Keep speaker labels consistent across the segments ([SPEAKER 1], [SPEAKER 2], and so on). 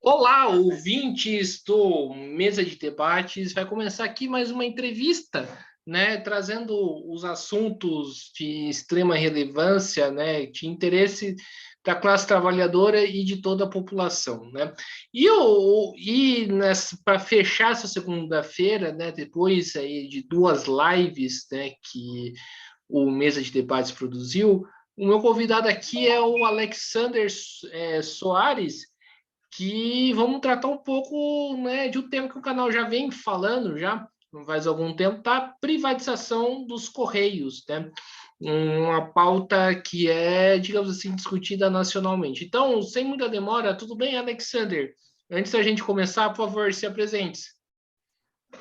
[SPEAKER 1] Olá, ouvintes do Mesa de Debates. Vai começar aqui mais uma entrevista, né, trazendo os assuntos de extrema relevância, né, de interesse da classe trabalhadora e de toda a população, né? E para fechar essa segunda-feira, né, depois aí de duas lives, né, que o Mesa de Debates produziu, o meu convidado aqui é o Alexander Soares, que vamos tratar um pouco, né, de um tema que o canal já vem falando já faz algum tempo, da privatização dos Correios, né? Uma pauta que é, digamos assim, discutida nacionalmente. Então, sem muita demora, tudo bem, Alexander? Antes da gente começar, por favor, se apresente.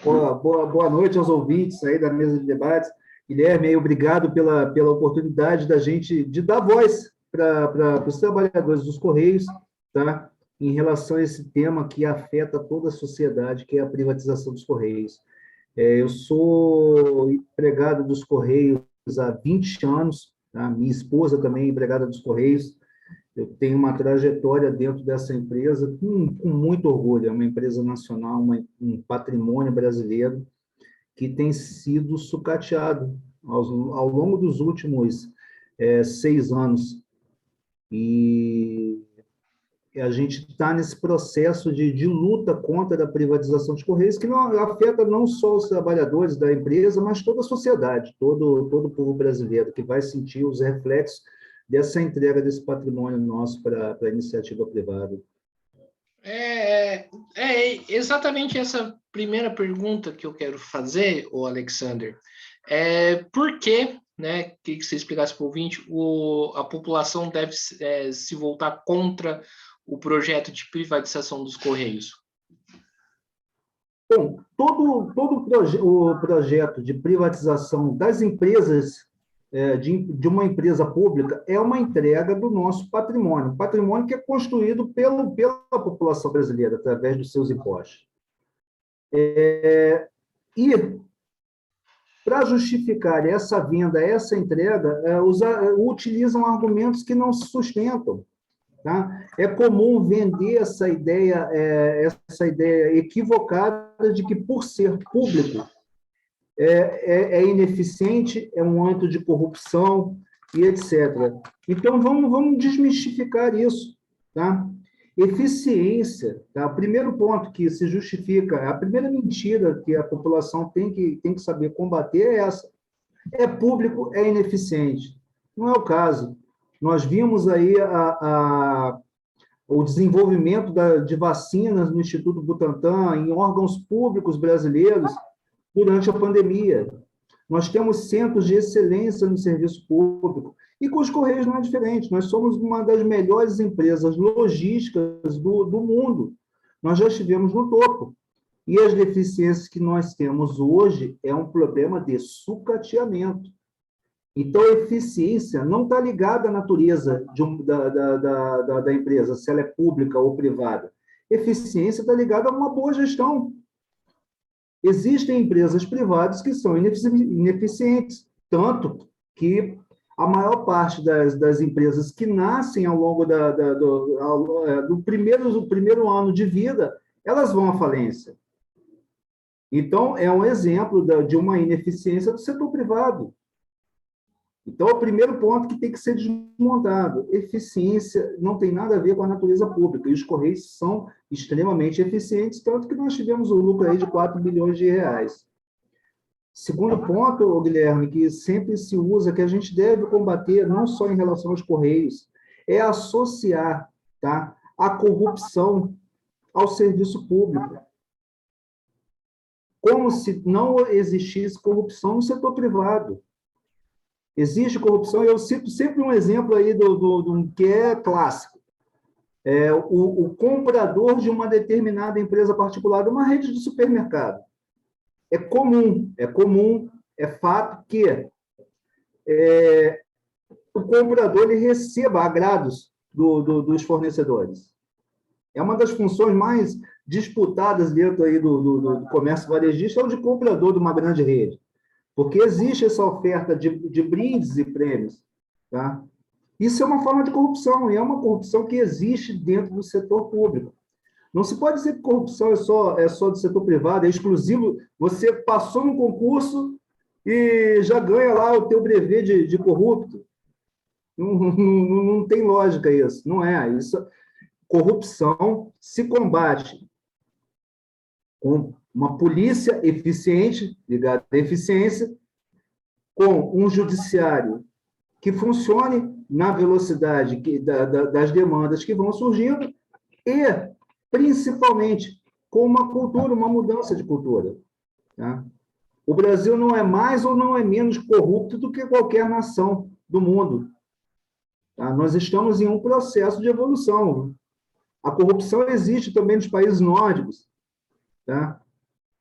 [SPEAKER 2] Boa noite aos ouvintes aí da mesa de debates. Guilherme, obrigado pela oportunidade da gente de dar voz para os trabalhadores dos Correios, tá? Em relação a esse tema que afeta toda a sociedade, que é a privatização dos Correios. Eu sou empregado dos Correios há 20 anos, tá? Minha esposa também é empregada dos Correios. Eu tenho uma trajetória dentro dessa empresa com muito orgulho. É uma empresa nacional, um patrimônio brasileiro que tem sido sucateado ao longo dos últimos 6 anos. E a gente está nesse processo de luta contra a privatização dos Correios, que não afeta não só os trabalhadores da empresa, mas toda a sociedade, todo o povo brasileiro, que vai sentir os reflexos dessa entrega desse patrimônio nosso para a iniciativa privada.
[SPEAKER 1] É exatamente essa primeira pergunta que eu quero fazer, o Alexander. Por que, né, que você explicasse para o ouvinte, a população deve se voltar contra o projeto de privatização dos Correios?
[SPEAKER 2] Bom, o projeto de privatização das empresas, de uma empresa pública, é uma entrega do nosso patrimônio que é construído pela população brasileira, através dos seus impostos. E, para justificar essa venda, essa entrega, utilizam argumentos que não se sustentam. Tá? É comum vender essa ideia equivocada de que, por ser público, é ineficiente, é um âmbito de corrupção e etc. Então, vamos desmistificar isso. Tá? Eficiência, tá? O primeiro ponto que se justifica, a primeira mentira que a população tem que saber combater é essa. É público, é ineficiente. Não é o caso. Nós vimos aí o desenvolvimento de vacinas no Instituto Butantan, em órgãos públicos brasileiros, durante a pandemia. Nós temos centros de excelência no serviço público, e com os Correios não é diferente. Nós somos uma das melhores empresas logísticas do mundo. Nós já estivemos no topo. E as deficiências que nós temos hoje é um problema de sucateamento. Então, a eficiência não está ligada à natureza da empresa, se ela é pública ou privada. Eficiência está ligada a uma boa gestão. Existem empresas privadas que são ineficientes, tanto que a maior parte das empresas que nascem ao longo do primeiro ano de vida, elas vão à falência. Então, é um exemplo de uma ineficiência do setor privado. Então, é o primeiro ponto que tem que ser desmontado. Eficiência não tem nada a ver com a natureza pública, e os Correios são extremamente eficientes, tanto que nós tivemos um lucro aí de 4 bilhões de reais. Segundo ponto, Guilherme, que sempre se usa, que a gente deve combater, não só em relação aos Correios, é associar, tá, a corrupção ao serviço público. Como se não existisse corrupção no setor privado. Existe corrupção, eu cito sempre um exemplo aí do que é clássico. O comprador de uma determinada empresa particular, de uma rede de supermercado. É comum, é fato que o comprador ele receba agrados dos fornecedores. É uma das funções mais disputadas dentro aí do comércio varejista, é o de comprador de uma grande rede. Porque existe essa oferta de brindes e prêmios. Tá? Isso é uma forma de corrupção, e é uma corrupção que existe dentro do setor público. Não se pode dizer que corrupção é só do setor privado, é exclusivo. Você passou no concurso e já ganha lá o teu brevet de corrupto. Não tem lógica isso. Não é. Isso, corrupção se combate com uma polícia eficiente, ligada à eficiência, com um judiciário que funcione na velocidade das demandas que vão surgindo e, principalmente, com uma cultura, uma mudança de cultura. Tá? O Brasil não é mais ou não é menos corrupto do que qualquer nação do mundo. Tá? Nós estamos em um processo de evolução. A corrupção existe também nos países nórdicos. Tá?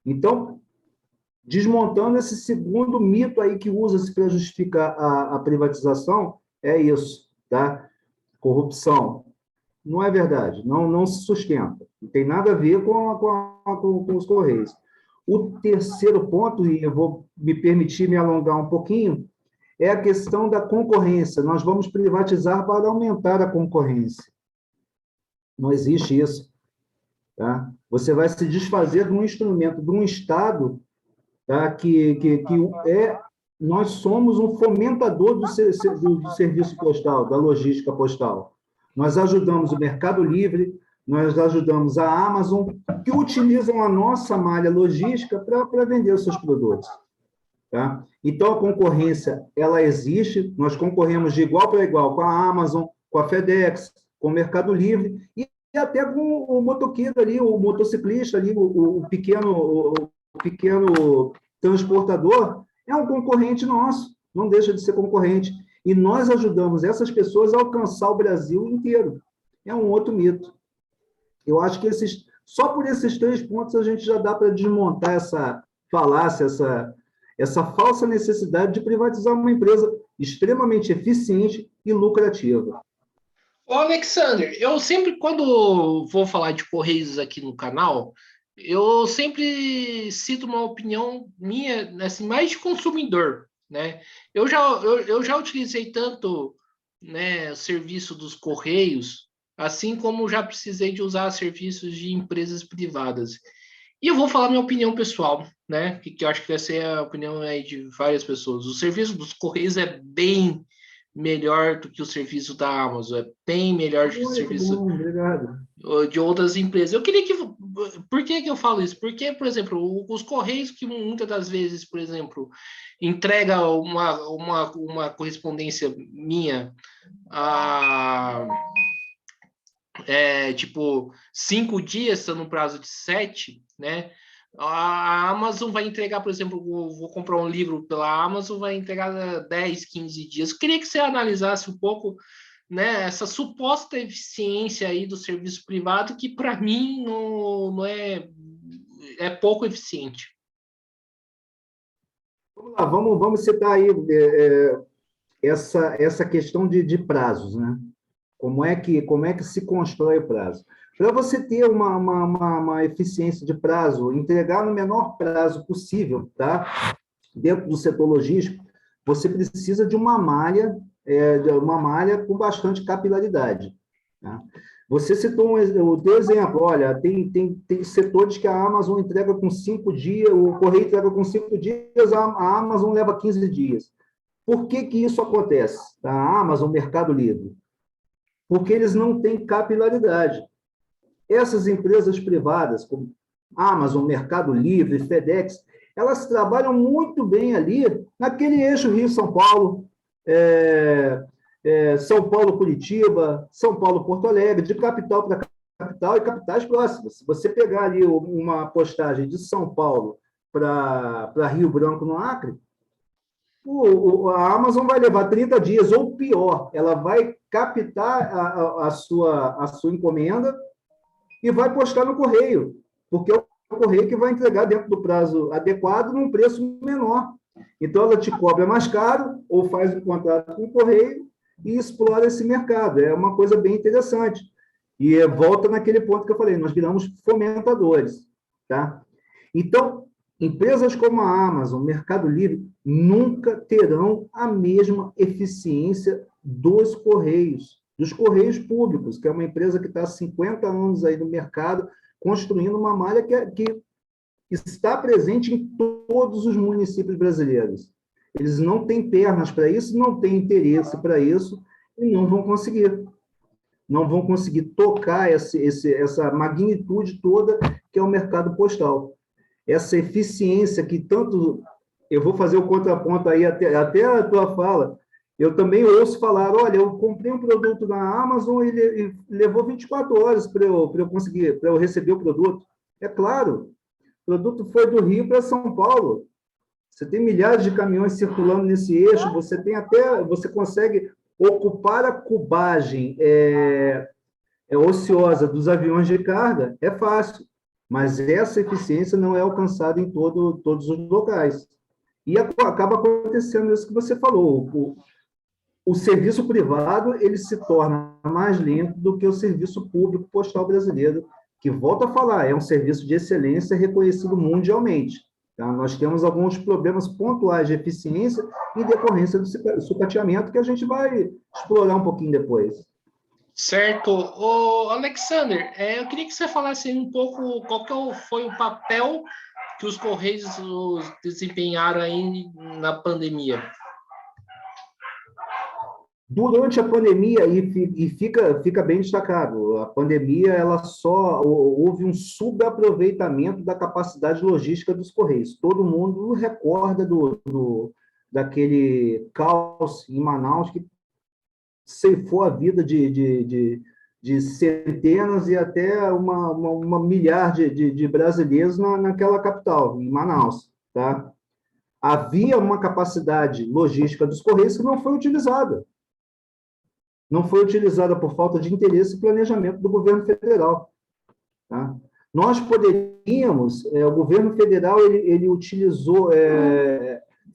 [SPEAKER 2] Então, desmontando esse segundo mito aí que usa-se para justificar a privatização, é isso, tá? Corrupção. Não é verdade, não se sustenta. Não tem nada a ver com os Correios. O terceiro ponto, e eu vou me permitir me alongar um pouquinho, é a questão da concorrência. Nós vamos privatizar para aumentar a concorrência. Não existe isso. Tá? Você vai se desfazer de um instrumento, de um Estado, tá? Nós somos um fomentador do serviço postal, da logística postal. Nós ajudamos o Mercado Livre, nós ajudamos a Amazon, que utilizam a nossa malha logística para vender os seus produtos. Tá? Então, a concorrência, ela existe, nós concorremos de igual para igual com a Amazon, com a FedEx, com o Mercado Livre, e até com o motoqueiro ali, o motociclista ali, o pequeno transportador, é um concorrente nosso, não deixa de ser concorrente. E nós ajudamos essas pessoas a alcançar o Brasil inteiro. É um outro mito. Eu acho que só por esses 3 pontos a gente já dá para desmontar essa falácia, essa falsa necessidade de privatizar uma empresa extremamente eficiente e lucrativa.
[SPEAKER 1] Ô, Alexander, eu sempre, quando vou falar de Correios aqui no canal, eu sempre cito uma opinião minha, assim, mais de consumidor, né? Eu já utilizei tanto, né, o serviço dos Correios, assim como já precisei de usar serviços de empresas privadas. E eu vou falar minha opinião pessoal, né? Que eu acho que vai ser a opinião aí de várias pessoas. O serviço dos Correios é bem melhor do que o serviço da Amazon, é bem melhor do que o serviço
[SPEAKER 2] Obrigado.
[SPEAKER 1] de outras empresas. Eu queria que. Por que eu falo isso? Porque, por exemplo, os Correios, que muitas das vezes, por exemplo, entrega uma correspondência minha a. Tipo, 5 dias, está no prazo de 7, né? A Amazon vai entregar, por exemplo, vou comprar um livro pela Amazon, vai entregar 10, 15 dias. Eu queria que você analisasse um pouco, né, essa suposta eficiência aí do serviço privado, que para mim não é pouco eficiente.
[SPEAKER 2] Vamos lá, vamos citar aí essa questão de prazos, né? Como é que se constrói o prazo? Para você ter uma eficiência de prazo, entregar no menor prazo possível, tá? Dentro do setor logístico, você precisa de uma malha com bastante capilaridade. Tá? Você citou o teu exemplo, olha, tem setores que a Amazon entrega com 5 dias, o Correio entrega com 5 dias, a Amazon leva 15 dias. Por que isso acontece? A Amazon, Mercado Livre. Porque eles não têm capilaridade. Essas empresas privadas, como Amazon, Mercado Livre, FedEx, elas trabalham muito bem ali naquele eixo Rio-São Paulo, São Paulo-Curitiba, São Paulo-Porto Alegre, de capital para capital e capitais próximas. Se você pegar ali uma postagem de São Paulo para Rio Branco, no Acre, a Amazon vai levar 30 dias, ou pior, ela vai captar a sua encomenda e vai postar no correio, porque é o correio que vai entregar dentro do prazo adequado num preço menor. Então, ela te cobra mais caro ou faz um contrato com o correio e explora esse mercado. É uma coisa bem interessante. E volta naquele ponto que eu falei, nós viramos fomentadores. Tá? Então, empresas como a Amazon, Mercado Livre, nunca terão a mesma eficiência dos Correios. dos Correios Públicos, que é uma empresa que está há 50 anos aí no mercado, construindo uma malha que está presente em todos os municípios brasileiros. Eles não têm pernas para isso, não têm interesse para isso, e não vão conseguir. Não vão conseguir tocar essa magnitude toda que é o mercado postal. Essa eficiência que tanto... Eu vou fazer o contraponto aí até a tua fala. Eu também ouço falar, olha, eu comprei um produto na Amazon e levou 24 horas para eu conseguir, para eu receber o produto. É claro, o produto foi do Rio para São Paulo. Você tem milhares de caminhões circulando nesse eixo, você consegue ocupar a cubagem ociosa dos aviões de carga, é fácil, mas essa eficiência não é alcançada em todos os locais. E acaba acontecendo isso que você falou, o serviço privado ele se torna mais lento do que o serviço público postal brasileiro, que, volto a falar, é um serviço de excelência reconhecido mundialmente. Tá? Nós temos alguns problemas pontuais de eficiência em decorrência do sucateamento, que a gente vai explorar um pouquinho depois.
[SPEAKER 1] Certo. Ô, Alexander, eu queria que você falasse um pouco qual foi o papel que os Correios desempenharam aí na pandemia.
[SPEAKER 2] Durante a pandemia, e fica bem destacado, a pandemia houve um subaproveitamento da capacidade logística dos Correios. Todo mundo recorda daquele caos em Manaus que ceifou a vida de centenas e até uma milhar de brasileiros naquela capital, em Manaus. Tá? Havia uma capacidade logística dos Correios que não foi utilizada. Não foi utilizada por falta de interesse e planejamento do governo federal. Tá? Nós poderíamos, o governo federal ele utilizou,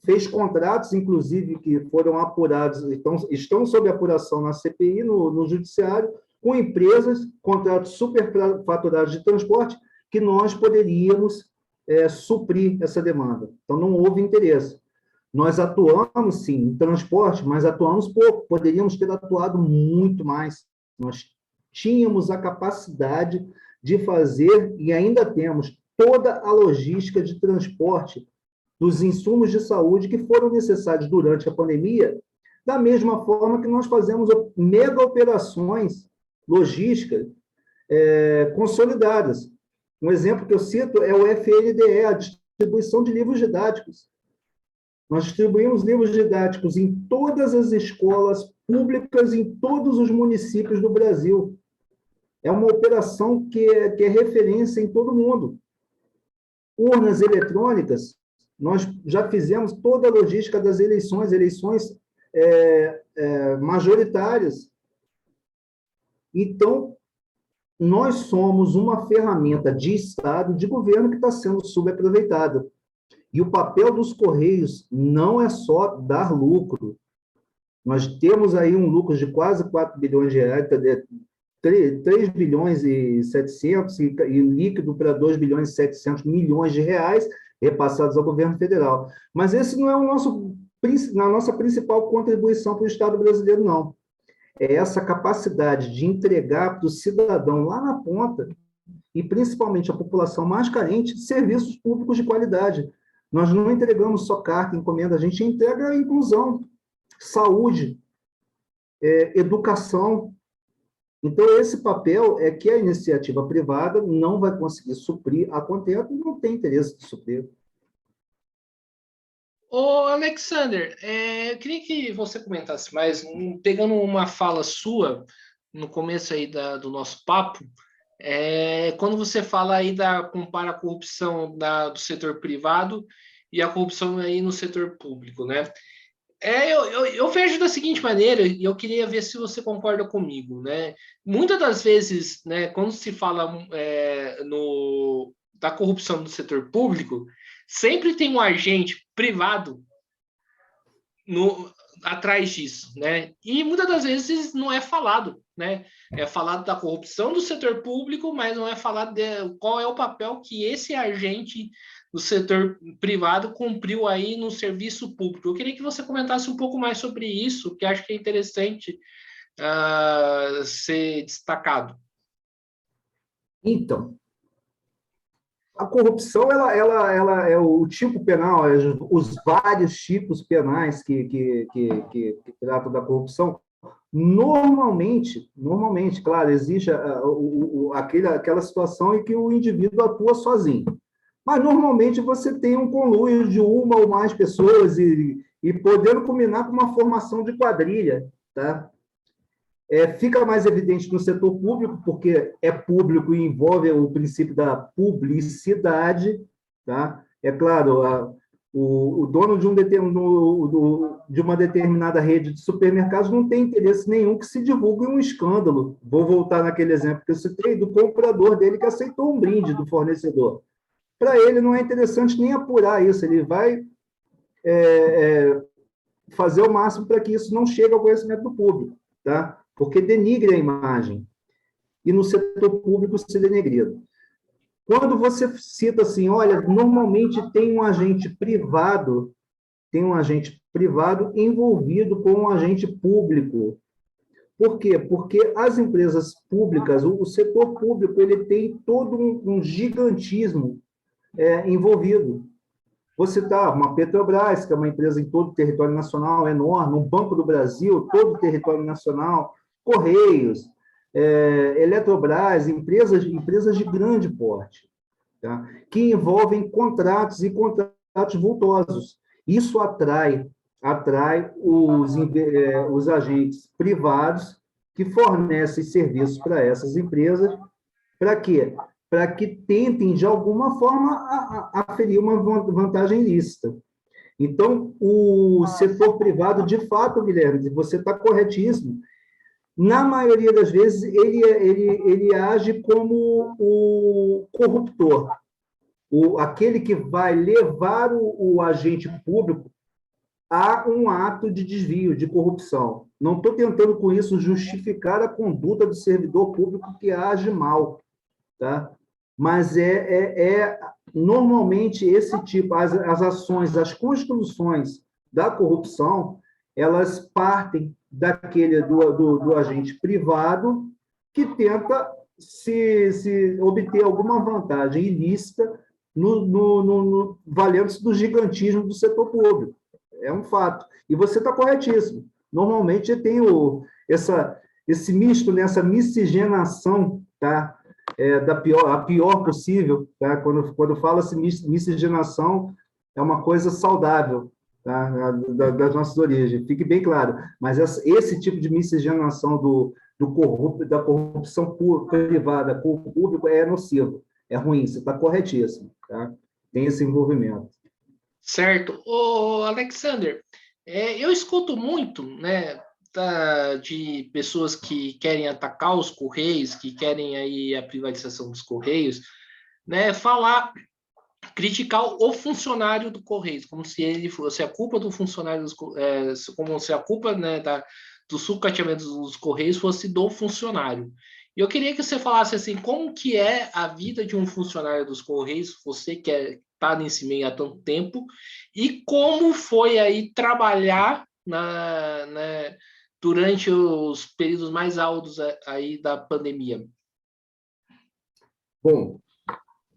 [SPEAKER 2] fez contratos, inclusive, que foram apurados, estão sob apuração na CPI, no Judiciário, com empresas, contratos superfaturados de transporte, que nós poderíamos suprir essa demanda. Então, não houve interesse. Nós atuamos, sim, em transporte, mas atuamos pouco. Poderíamos ter atuado muito mais. Nós tínhamos a capacidade de fazer, e ainda temos, toda a logística de transporte dos insumos de saúde que foram necessários durante a pandemia, da mesma forma que nós fazemos mega operações logísticas consolidadas. Um exemplo que eu cito é o FNDE, a distribuição de livros didáticos. Nós distribuímos livros didáticos em todas as escolas públicas, em todos os municípios do Brasil. É uma operação que é referência em todo mundo. Urnas eletrônicas, nós já fizemos toda a logística das eleições majoritárias. Então, nós somos uma ferramenta de Estado, de governo, que está sendo subaproveitada. E o papel dos Correios não é só dar lucro. Nós temos aí um lucro de quase 4 bilhões de reais, 3 bilhões e 700, e líquido para 2 bilhões e 700 milhões de reais repassados ao governo federal. Mas esse não é a nossa principal contribuição para o Estado brasileiro, não. É essa capacidade de entregar para o cidadão lá na ponta, e principalmente a população mais carente, serviços públicos de qualidade. Nós não entregamos só carta, encomenda, a gente entrega a inclusão, saúde, educação. Então, esse papel é que a iniciativa privada não vai conseguir suprir a contento e não tem interesse de suprir.
[SPEAKER 1] Ô, Alexander, eu queria que você comentasse mais, pegando uma fala sua no começo aí do nosso papo, quando você fala aí compara a corrupção do setor privado e a corrupção aí no setor público, né? Eu vejo da seguinte maneira, e eu queria ver se você concorda comigo, né? Muitas das vezes, né, quando se fala da corrupção do setor público, sempre tem um agente privado atrás disso, né? E muitas das vezes não é falado, né? É falado da corrupção do setor público, mas não é falado qual é o papel que esse agente do setor privado cumpriu aí no serviço público. Eu queria que você comentasse um pouco mais sobre isso, que acho que é interessante ser destacado?
[SPEAKER 2] Então, a corrupção ela é o tipo penal, os vários tipos penais que tratam da corrupção. Normalmente, claro, existe aquela situação em que o indivíduo atua sozinho. Mas, normalmente, você tem um conluio de uma ou mais pessoas e podendo culminar com uma formação de quadrilha. Tá? Fica mais evidente no setor público, porque é público e envolve o princípio da publicidade. Tá? É claro, o dono de uma determinada rede de supermercados não tem interesse nenhum que se divulgue um escândalo. Vou voltar naquele exemplo que eu citei, do comprador dele que aceitou um brinde do fornecedor. Para ele não é interessante nem apurar isso, ele vai fazer o máximo para que isso não chegue ao conhecimento do público, tá? Porque denigre a imagem. E no setor público se denegrido. Quando você cita assim, olha, normalmente tem um agente privado envolvido com um agente público. Por quê? Porque as empresas públicas, o setor público, ele tem todo um gigantismo envolvido. Vou citar uma Petrobras, que é uma empresa em todo o território nacional, enorme, um Banco do Brasil, todo o território nacional, Correios, Eletrobras, empresas de grande porte, tá? Que envolvem contratos e contratos vultosos. Isso atrai os agentes privados que fornecem serviços para essas empresas. Para quê? Para que tentem, de alguma forma, aferir uma vantagem ilícita. Então, o setor privado, de fato, Guilherme, você está corretíssimo, na maioria das vezes, ele age como o corruptor, aquele que vai levar o agente público a um ato de desvio, de corrupção. Não estou tentando, com isso, justificar a conduta do servidor público que age mal, tá? Mas normalmente esse tipo, as ações, as construções da corrupção, elas partem do agente privado que tenta se obter alguma vantagem ilícita valendo-se do gigantismo do setor público. É um fato. E você está corretíssimo. Normalmente tem esse misto, né, essa miscigenação, tá? A pior possível, tá? Quando fala-se miscigenação, é uma coisa saudável, tá? Das nossas origens, fique bem claro. Mas esse tipo de miscigenação da corrupção privada com o público é nocivo, é ruim, você está corretíssimo, tá? Tem esse envolvimento.
[SPEAKER 1] Certo. Ô, Alexander, eu escuto muito, né, de pessoas que querem atacar os Correios, que querem aí a privatização dos Correios, né, criticar o funcionário do Correios, como se ele fosse a culpa do funcionário, como se a culpa, né, do sucateamento dos Correios fosse do funcionário. E eu queria que você falasse assim, como que é a vida de um funcionário dos Correios, você que está nesse meio há tanto tempo, e como foi aí trabalhar durante os períodos mais altos aí da pandemia?
[SPEAKER 2] Bom,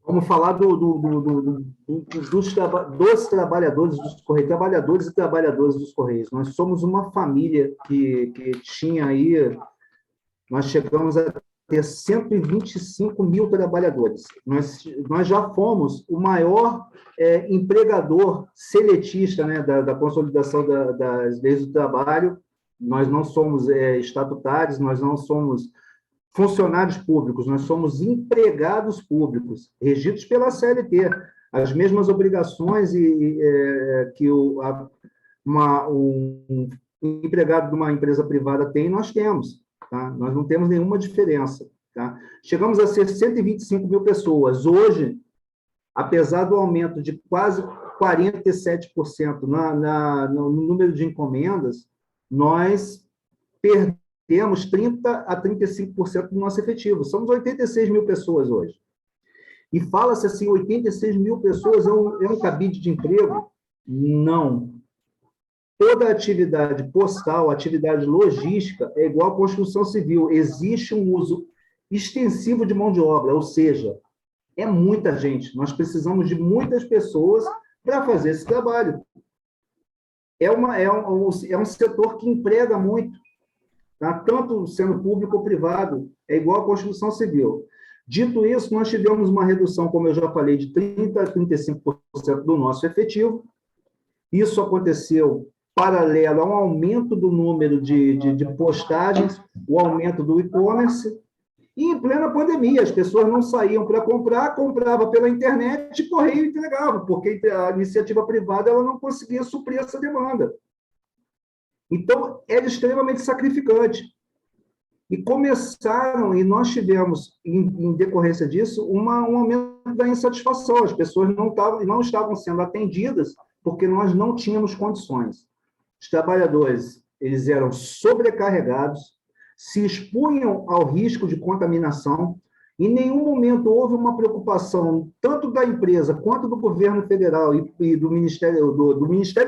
[SPEAKER 2] vamos falar dos trabalhadores dos Correios, trabalhadores e trabalhadoras dos Correios. Nós somos uma família que tinha aí, nós chegamos a ter 125 mil trabalhadores. Nós já fomos o maior empregador seletista, né, da consolidação das leis do trabalho. Nós não somos estatutários, nós não somos funcionários públicos, nós somos empregados públicos, regidos pela CLT, as mesmas obrigações que um empregado de uma empresa privada tem, nós temos, tá? Nós não temos nenhuma diferença, tá? Chegamos a ser 125 mil pessoas. Hoje, apesar do aumento de quase 47% no número de encomendas, nós temos 30% a 35% do nosso efetivo. Somos 86 mil pessoas hoje. E fala-se assim, 86 mil pessoas é um cabide de emprego? Não. Toda atividade postal, atividade logística, é igual à construção civil. Existe um uso extensivo de mão de obra, ou seja, é muita gente. Nós precisamos de muitas pessoas para fazer esse trabalho. É um setor que emprega muito, tá? Tanto sendo público ou privado, é igual à construção civil. Dito isso, nós tivemos uma redução, como eu já falei, de 30% a 35% do nosso efetivo. Isso aconteceu paralelo a um aumento do número de postagens, o aumento do e-commerce, e em plena pandemia, as pessoas não saíam para comprar, comprava pela internet e correio entregava, porque a iniciativa privada ela não conseguia suprir essa demanda. Então, era extremamente sacrificante. E nós tivemos, em decorrência disso, um aumento da insatisfação. As pessoas não estavam sendo atendidas porque nós não tínhamos condições. Os trabalhadores, eles eram sobrecarregados, se expunham ao risco de contaminação. Em nenhum momento houve uma preocupação, tanto da empresa quanto do governo federal e do Ministério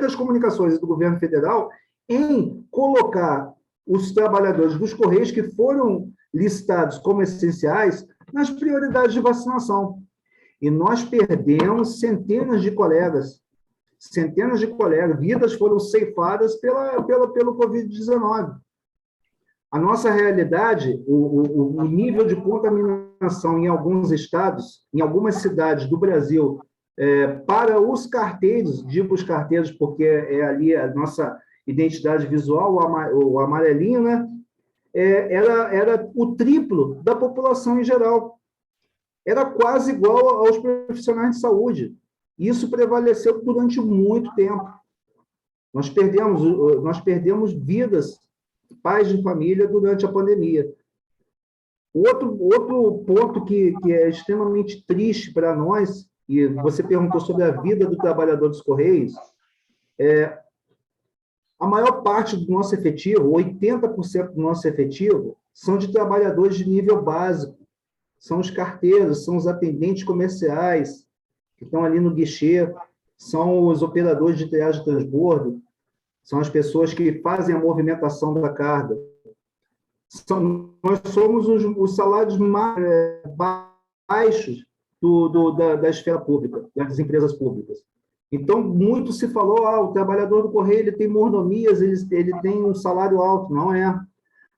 [SPEAKER 2] das Comunicações e do governo federal, em colocar os trabalhadores dos Correios que foram listados como essenciais nas prioridades de vacinação. E nós perdemos centenas de colegas, vidas foram ceifadas pelo Covid-19. A nossa realidade, o nível de contaminação em alguns estados, em algumas cidades do Brasil, para os carteiros, digo os carteiros porque é ali a nossa identidade visual, o amarelinho, né? Era o triplo da população em geral. Era quase igual aos profissionais de saúde. Isso prevaleceu durante muito tempo. Nós perdemos vidas, pais de família, durante a pandemia. Outro ponto que é extremamente triste para nós, e você perguntou sobre a vida do trabalhador dos Correios, a maior parte do nosso efetivo, 80% do nosso efetivo, são de trabalhadores de nível básico. São os carteiros, são os atendentes comerciais, que estão ali no guichê, são os operadores de triagem e transbordo, são as pessoas que fazem a movimentação da carga. Nós somos os salários mais baixos da esfera pública, das empresas públicas. Então, muito se falou, o trabalhador do Correio ele tem mordomias, ele tem um salário alto. Não é.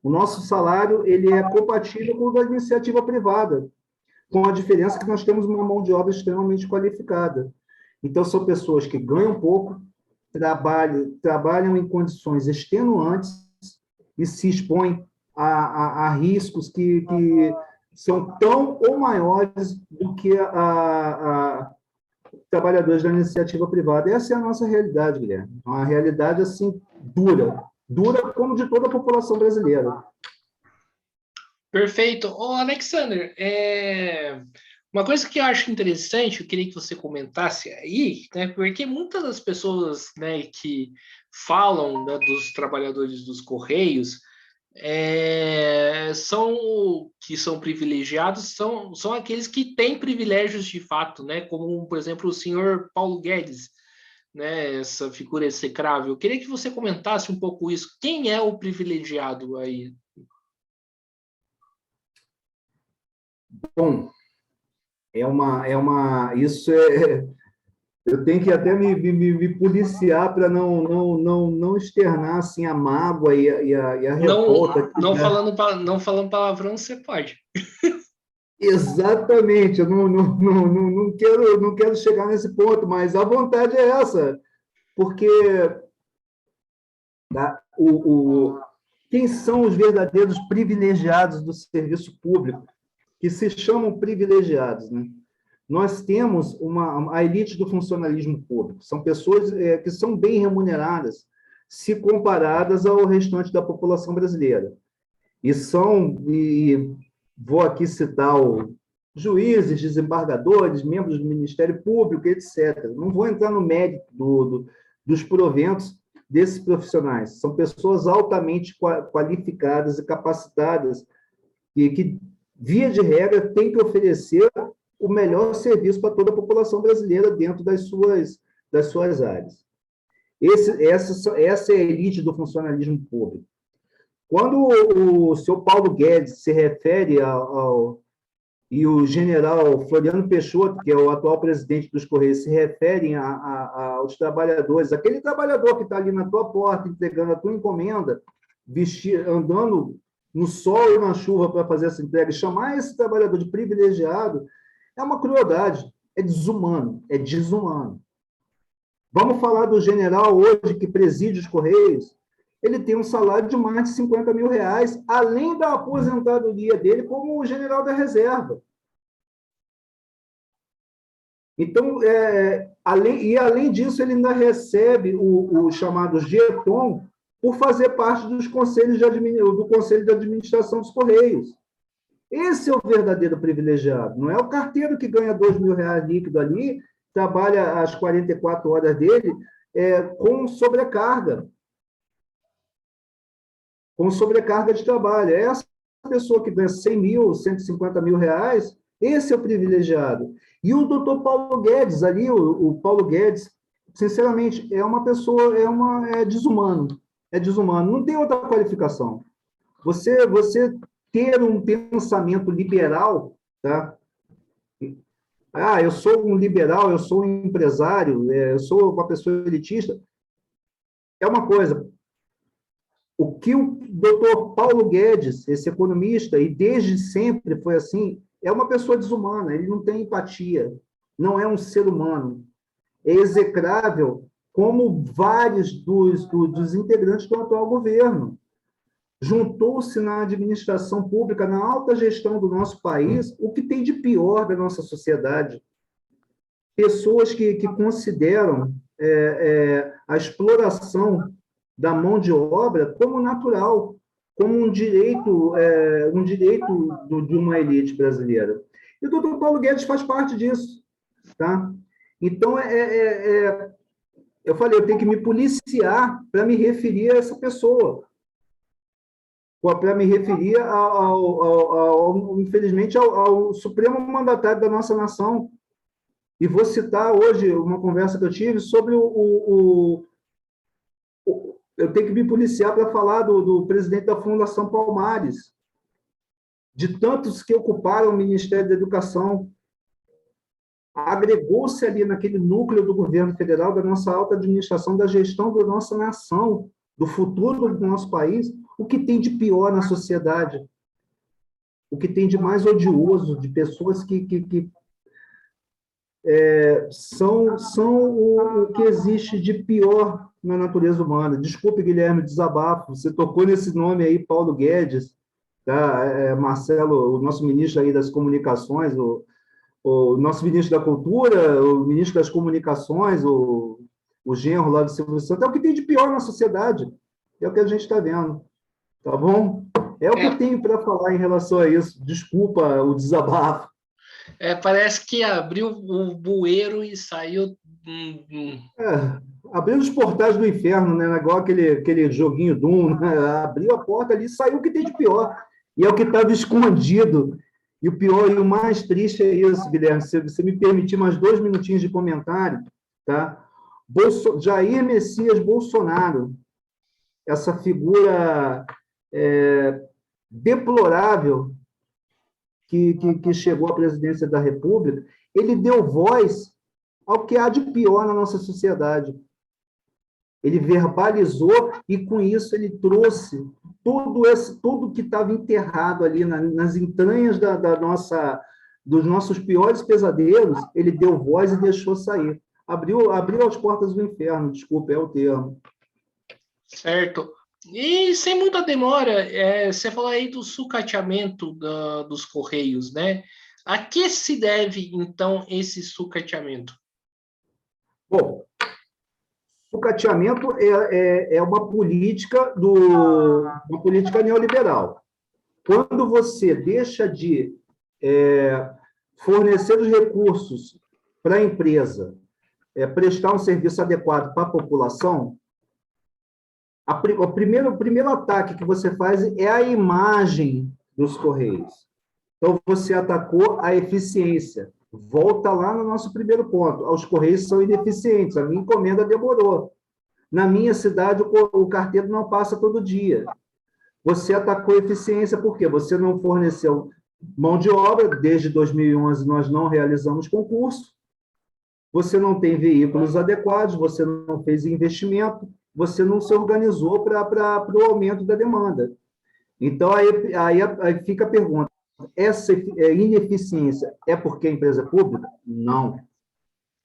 [SPEAKER 2] O nosso salário ele é compatível com o da iniciativa privada, com a diferença que nós temos uma mão de obra extremamente qualificada. Então, são pessoas que ganham pouco, trabalham em condições extenuantes e se expõem a riscos que são tão ou maiores do que trabalhadores da iniciativa privada. Essa é a nossa realidade, Guilherme. Uma realidade, assim, dura como de toda a população brasileira.
[SPEAKER 1] Perfeito. Alexander, uma coisa que eu acho interessante, eu queria que você comentasse aí, né, porque muitas das pessoas, né, que falam, né, dos trabalhadores dos Correios, que são privilegiados, são aqueles que têm privilégios de fato, né, como, por exemplo, o senhor Paulo Guedes, né, essa figura execrável. Eu queria que você comentasse um pouco isso. Quem é o privilegiado aí?
[SPEAKER 2] Bom, eu tenho que até me policiar para não externar assim, a mágoa e a revolta.
[SPEAKER 1] Não falando palavrão, você pode.
[SPEAKER 2] Exatamente, eu não quero chegar nesse ponto, mas a vontade é essa, porque quem são os verdadeiros privilegiados do serviço público, que se chamam privilegiados, né? Nós temos a elite do funcionalismo público, são pessoas que são bem remuneradas, se comparadas ao restante da população brasileira. E vou aqui citar juízes, desembargadores, membros do Ministério Público, etc. Não vou entrar no mérito dos proventos desses profissionais. São pessoas altamente qualificadas e capacitadas e que, via de regra, têm que oferecer o melhor serviço para toda a população brasileira dentro das suas áreas. Essa é a elite do funcionalismo público. Quando o senhor Paulo Guedes se refere e o general Floriano Peixoto, que é o atual presidente dos Correios, se referem aos trabalhadores, aquele trabalhador que está ali na tua porta, entregando a tua encomenda, andando no sol e na chuva para fazer essa entrega, chamar esse trabalhador de privilegiado é uma crueldade, é desumano, é desumano. Vamos falar do general hoje que preside os Correios, ele tem um salário de mais de 50 mil reais, além da aposentadoria dele como general da reserva. Então, além disso, ele ainda recebe o chamado jeton por fazer parte do Conselho de Administração dos Correios. Esse é o verdadeiro privilegiado, não é o carteiro que ganha 2 mil reais líquido ali, trabalha as 44 horas dele com sobrecarga de trabalho. É essa pessoa que ganha 100 mil, 150 mil reais, esse é o privilegiado. E o doutor Paulo Guedes, ali, o Paulo Guedes, sinceramente, é uma pessoa, é desumano, não tem outra qualificação. Você ter um pensamento liberal, tá? Eu sou um liberal, eu sou um empresário, eu sou uma pessoa elitista, é uma coisa. O que o doutor Paulo Guedes, esse economista, e desde sempre foi assim, é uma pessoa desumana, ele não tem empatia, não é um ser humano. É execrável como vários dos integrantes do atual governo. Juntou-se na administração pública, na alta gestão do nosso país, o que tem de pior da nossa sociedade. Pessoas que consideram a exploração da mão de obra como natural, como um direito de uma elite brasileira. E o doutor Paulo Guedes faz parte disso. Tá? Então, eu falei, eu tenho que me policiar para me referir a essa pessoa, para me referir, infelizmente, ao supremo mandatário da nossa nação. E vou citar hoje uma conversa que eu tive sobre eu tenho que me policiar para falar do presidente da Fundação Palmares, de tantos que ocuparam o Ministério da Educação. Agregou-se ali naquele núcleo do governo federal, da nossa alta administração, da gestão da nossa nação, do futuro do nosso país, o que tem de pior na sociedade, o que tem de mais odioso, de pessoas que são o que existe de pior na natureza humana. Desculpe, Guilherme, desabafo, você tocou nesse nome aí, Paulo Guedes, tá? Marcelo, o nosso ministro aí das comunicações, o nosso ministro da Cultura, o ministro das Comunicações, o genro lá do Silvio Santos, é o que tem de pior na sociedade, é o que a gente está vendo, tá bom? É o que eu tenho para falar em relação a isso, desculpa o desabafo.
[SPEAKER 1] Parece que abriu o bueiro e saiu...
[SPEAKER 2] Abriu os portais do inferno, né? Igual aquele joguinho Doom, né? Abriu a porta ali e saiu o que tem de pior, e é o que estava escondido. E o pior e o mais triste é isso, Guilherme, se você me permitir mais 2 minutinhos de comentário, tá? Jair Messias Bolsonaro, essa figura deplorável que chegou à presidência da República, ele deu voz ao que há de pior na nossa sociedade. Ele verbalizou e, com isso, ele trouxe tudo que estava enterrado ali nas entranhas dos nossos piores pesadelos, ele deu voz e deixou sair. Abriu as portas do inferno, desculpa, é o termo.
[SPEAKER 1] Certo. E sem muita demora, você falou aí do sucateamento dos Correios, né? A que se deve, então, esse sucateamento?
[SPEAKER 2] Bom, sucateamento é uma política neoliberal. Quando você deixa de fornecer os recursos para a empresa, prestar um serviço adequado para a população, o primeiro ataque que você faz é a imagem dos Correios. Então, você atacou a eficiência. Volta lá no nosso primeiro ponto. Os Correios são ineficientes, a minha encomenda demorou. Na minha cidade, o carteiro não passa todo dia. Você atacou a eficiência por quê? Você não forneceu mão de obra, desde 2011 nós não realizamos concurso, você não tem veículos adequados, você não fez investimento, você não se organizou para o aumento da demanda. Então, aí fica a pergunta, essa ineficiência é porque a empresa é pública? Não.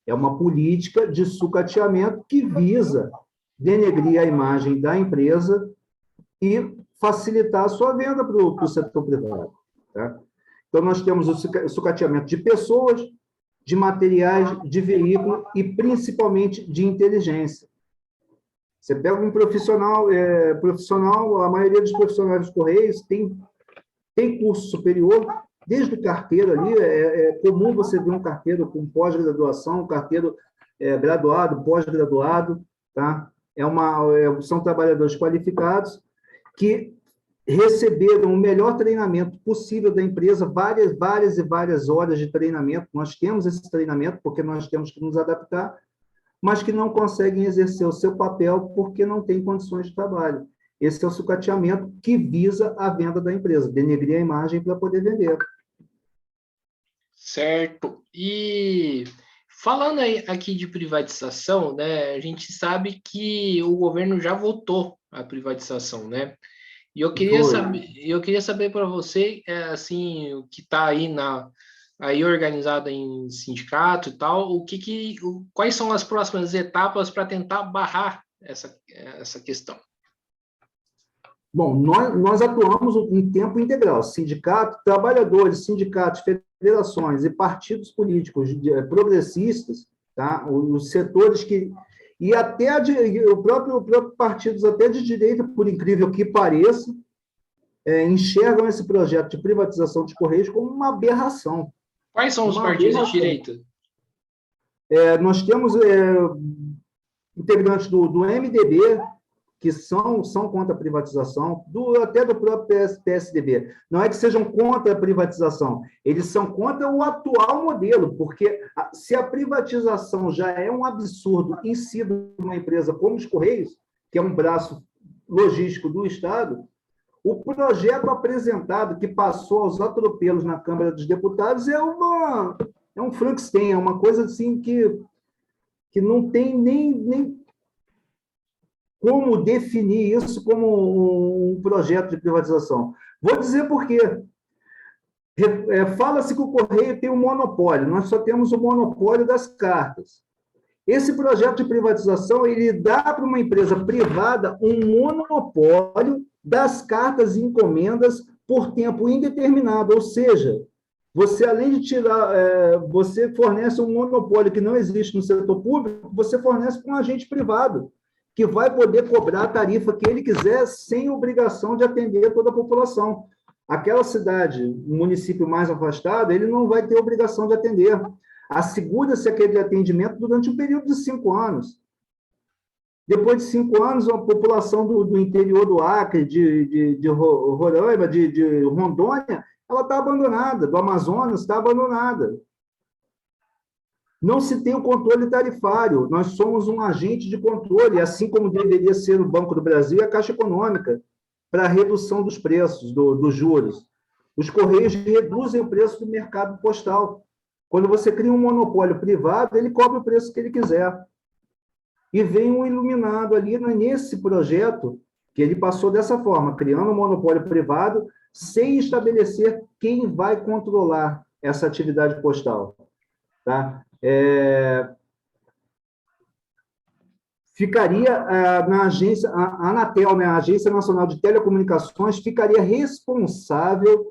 [SPEAKER 2] É uma política de sucateamento que visa denegrir a imagem da empresa e facilitar a sua venda para o setor privado. Tá? Então, nós temos o sucateamento de pessoas, de materiais, de veículo e, principalmente, de inteligência. Você pega um profissional, a maioria dos profissionais dos Correios tem curso superior, desde o carteiro ali, é comum você ver um carteiro com pós-graduação, um carteiro graduado, pós-graduado, tá? São trabalhadores qualificados que receberam o melhor treinamento possível da empresa, várias e várias horas de treinamento. Nós temos esse treinamento porque nós temos que nos adaptar, mas que não conseguem exercer o seu papel porque não têm condições de trabalho. Esse é o sucateamento que visa a venda da empresa, denegrir a imagem para poder vender.
[SPEAKER 1] Certo. E falando aqui de privatização, né, a gente sabe que o governo já votou a privatização, né? E eu queria saber para você, assim, o que está aí organizado em sindicato e tal, quais são as próximas etapas para tentar barrar essa questão?
[SPEAKER 2] Bom, nós atuamos em tempo integral, sindicato, trabalhadores, sindicatos, federações e partidos políticos progressistas, tá? Os setores que... E até o próprio partidos até de direita, por incrível que pareça, enxergam esse projeto de privatização dos Correios como uma aberração.
[SPEAKER 1] Quais são os partidos de direita?
[SPEAKER 2] Nós temos integrantes do MDB, que são contra a privatização, até do próprio PSDB. Não é que sejam contra a privatização, eles são contra o atual modelo, porque se a privatização já é um absurdo em si de uma empresa como os Correios, que é um braço logístico do Estado, o projeto apresentado, que passou aos atropelos na Câmara dos Deputados, é um Frankenstein, é uma coisa assim que não tem nem como definir isso como um projeto de privatização. Vou dizer por quê. Fala-se que o Correio tem um monopólio, nós só temos o monopólio das cartas. Esse projeto de privatização, ele dá para uma empresa privada um monopólio das cartas e encomendas por tempo indeterminado, ou seja, você, além de tirar, você fornece um monopólio que não existe no setor público, você fornece para um agente privado, que vai poder cobrar a tarifa que ele quiser sem obrigação de atender toda a população. Aquela cidade, um município mais afastado, ele não vai ter obrigação de atender. Assegura-se aquele atendimento durante um período de 5 anos. Depois de 5 anos, a população do interior do Acre, de Roraima, de Rondônia, ela está abandonada, do Amazonas está abandonada. Não se tem o controle tarifário, nós somos um agente de controle, assim como deveria ser o Banco do Brasil e a Caixa Econômica, para a redução dos preços, dos juros. Os Correios reduzem o preço do mercado postal. Quando você cria um monopólio privado, ele cobra o preço que ele quiser. E vem um iluminado ali nesse projeto, que ele passou dessa forma, criando um monopólio privado, sem estabelecer quem vai controlar essa atividade postal. Tá? Ficaria na agência, a Anatel, né, a Agência Nacional de Telecomunicações, ficaria responsável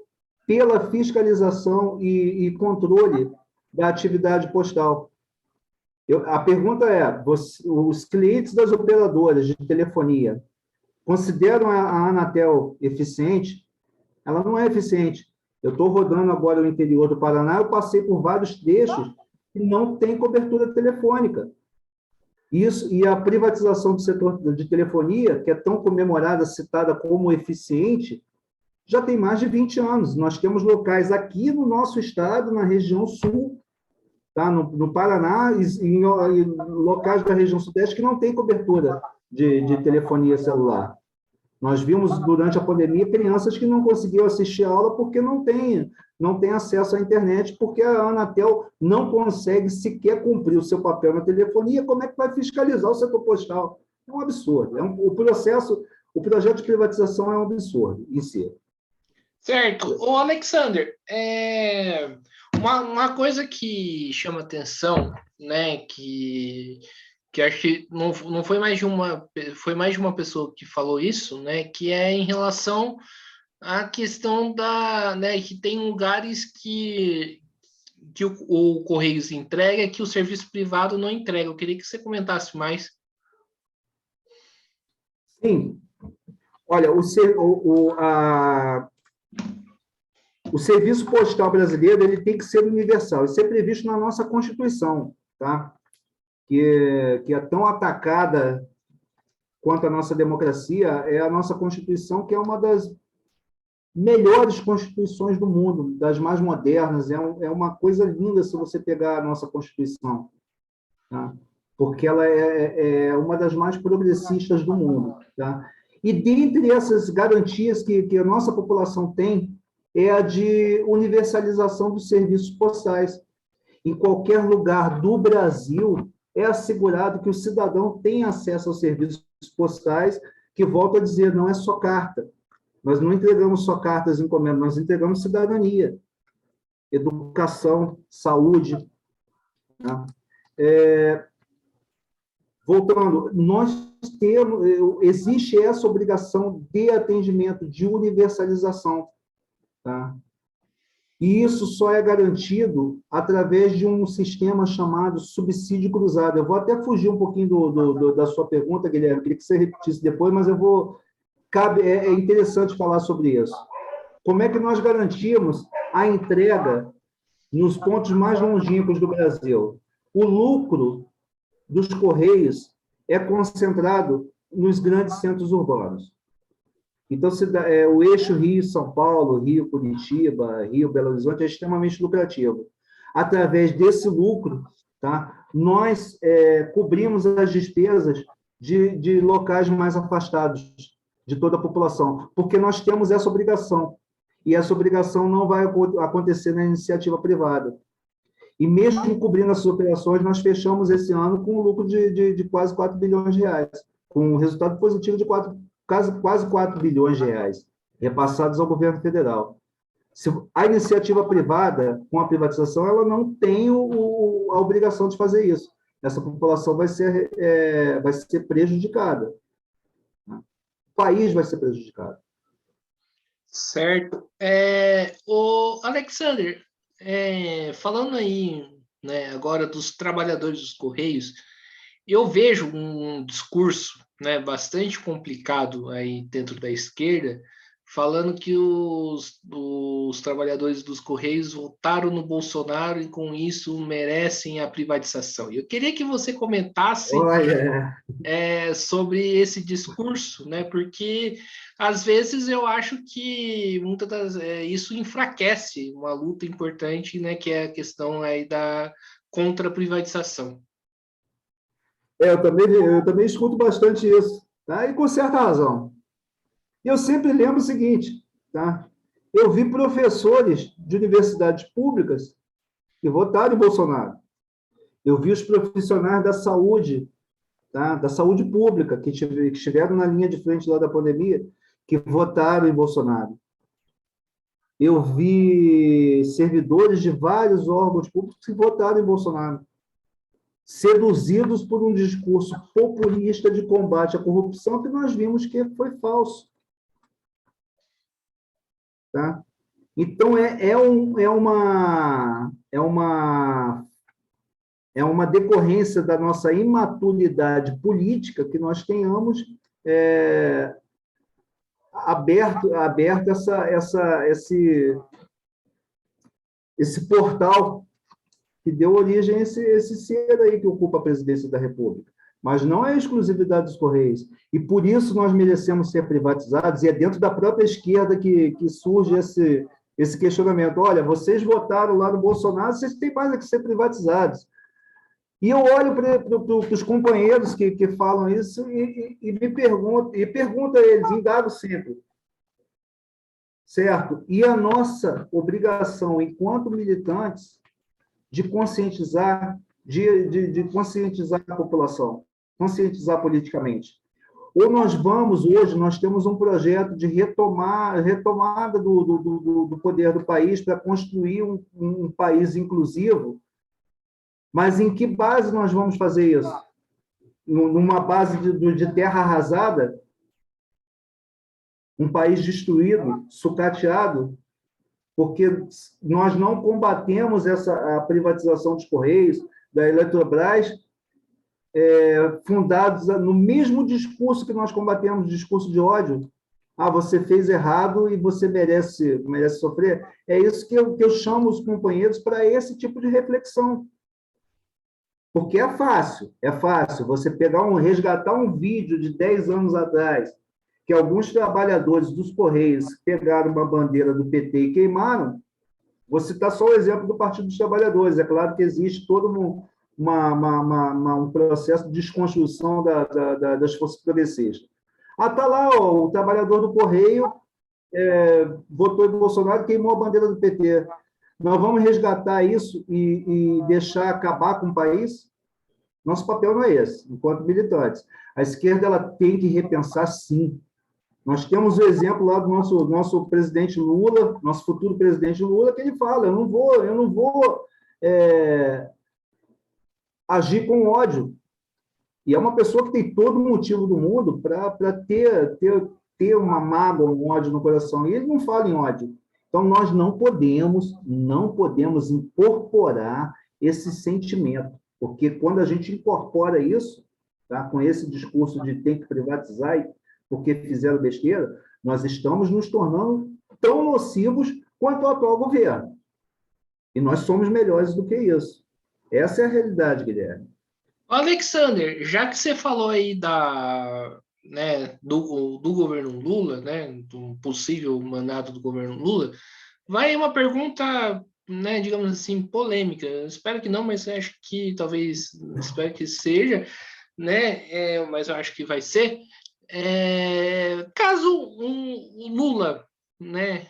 [SPEAKER 2] pela fiscalização e controle da atividade postal. A pergunta é, os clientes das operadoras de telefonia consideram a Anatel eficiente? Ela não é eficiente. Eu estou rodando agora o interior do Paraná, eu passei por vários trechos que não tem cobertura telefônica. Isso, e a privatização do setor de telefonia, que é tão comemorada, citada como eficiente, já tem mais de 20 anos. Nós temos locais aqui no nosso estado, na região sul, tá? No Paraná, e em locais da região sudeste, que não tem cobertura de telefonia celular. Nós vimos durante a pandemia crianças que não conseguiam assistir a aula porque não tem acesso à internet, porque a Anatel não consegue sequer cumprir o seu papel na telefonia. Como é que vai fiscalizar o setor postal? É um absurdo. O projeto de privatização é um absurdo em si.
[SPEAKER 1] Certo. Ô, Alexander, uma coisa que chama atenção, né, que acho que não foi mais de uma pessoa que falou isso, né, que é em relação à questão né, que tem lugares que o Correios entrega que o serviço privado não entrega. Eu queria que você comentasse mais.
[SPEAKER 2] Sim. Olha, o serviço postal brasileiro ele tem que ser universal. Isso é previsto na nossa Constituição, tá? Que é tão atacada quanto a nossa democracia, é a nossa Constituição, que é uma das melhores constituições do mundo, das mais modernas. É uma coisa linda se você pegar a nossa Constituição, tá? Porque ela é uma das mais progressistas do mundo. Tá? E dentre essas garantias que a nossa população tem, é a de universalização dos serviços postais. Em qualquer lugar do Brasil, é assegurado que o cidadão tem acesso aos serviços postais, que, volto a dizer, não é só carta. Nós não entregamos só cartas encomendas, nós entregamos cidadania, educação, saúde. Tá? Voltando, existe essa obrigação de atendimento, de universalização. Tá? E isso só é garantido através de um sistema chamado subsídio cruzado. Eu vou até fugir um pouquinho da sua pergunta, Guilherme, queria que você repetisse depois, mas é interessante falar sobre isso. Como é que nós garantimos a entrega nos pontos mais longínquos do Brasil? O lucro dos Correios é concentrado nos grandes centros urbanos. Então, o eixo Rio-São Paulo, Rio-Curitiba, Rio-Belo Horizonte é extremamente lucrativo. Através desse lucro, tá, nós cobrimos as despesas de locais mais afastados de toda a população, porque nós temos essa obrigação, e essa obrigação não vai acontecer na iniciativa privada. E mesmo cobrindo essas operações, nós fechamos esse ano com um lucro de quase 4 bilhões de reais, com um resultado positivo de quase 4 bilhões de reais, repassados ao governo federal. A iniciativa privada, com a privatização, ela não tem a obrigação de fazer isso. Essa população vai ser prejudicada. O país vai ser prejudicado.
[SPEAKER 1] Certo. O Alexander, falando aí, né, agora dos trabalhadores dos Correios, eu vejo um discurso, né, bastante complicado aí dentro da esquerda, falando que os trabalhadores dos Correios votaram no Bolsonaro e, com isso, merecem a privatização. Eu queria que você comentasse sobre esse discurso, né, porque, às vezes, eu acho que isso enfraquece uma luta importante, né, que é a questão aí da contra-privatização.
[SPEAKER 2] Eu também escuto bastante isso, tá? E com certa razão. E eu sempre lembro o seguinte, tá? Eu vi professores de universidades públicas que votaram em Bolsonaro. Eu vi os profissionais da saúde, tá? Da saúde pública, que estiveram na linha de frente lá da pandemia, que votaram em Bolsonaro. Eu vi servidores de vários órgãos públicos que votaram em Bolsonaro, seduzidos por um discurso populista de combate à corrupção que nós vimos que foi falso. Tá? Então, é uma decorrência da nossa imaturidade política que nós tenhamos aberto esse portal que deu origem a esse ser aí que ocupa a presidência da República. Mas não é exclusividade dos Correios. E por isso nós merecemos ser privatizados, e é dentro da própria esquerda que surge esse questionamento. Olha, vocês votaram lá no Bolsonaro, vocês têm mais a que ser privatizados. E eu olho para os companheiros que falam isso e me pergunto a eles, indago sempre, certo? E a nossa obrigação, enquanto militantes, de conscientizar, de conscientizar a população, conscientizar politicamente. Ou nós vamos, hoje, nós temos um projeto de retomada do poder do país para construir um país inclusivo, mas em que base nós vamos fazer isso? Numa base de terra arrasada? Um país destruído, sucateado? Porque nós não combatemos a privatização dos Correios, da Eletrobras, fundados no mesmo discurso que nós combatemos, o discurso de ódio. Ah, você fez errado e você merece sofrer. É isso que eu chamo os companheiros para esse tipo de reflexão. Porque é fácil você resgatar um vídeo de 10 anos atrás, que alguns trabalhadores dos Correios pegaram uma bandeira do PT e queimaram. Vou citar só o exemplo do Partido dos Trabalhadores. É claro que existe todo um processo de desconstrução das forças progressistas. Ah, está lá, ó, o trabalhador do Correio votou em Bolsonaro e queimou a bandeira do PT. Nós vamos resgatar isso e deixar acabar com o país? Nosso papel não é esse, enquanto militantes. A esquerda ela tem que repensar, sim. Nós temos o exemplo lá do nosso presidente Lula, nosso futuro presidente Lula, que ele fala, eu não vou agir com ódio. E é uma pessoa que tem todo o motivo do mundo para ter uma mágoa, um ódio no coração. E ele não fala em ódio. Então, nós não podemos incorporar esse sentimento. Porque quando a gente incorpora isso, tá, com esse discurso de tem que privatizar porque fizeram besteira, nós estamos nos tornando tão nocivos quanto o atual governo. E nós somos melhores do que isso. Essa é a realidade, Guilherme.
[SPEAKER 1] Alexander, já que você falou aí do governo Lula, né, do possível mandato do governo Lula, vai uma pergunta, né, digamos assim, polêmica. Eu espero que não, mas acho que talvez, espero que seja, né, mas eu acho que vai ser. Caso o Lula, né,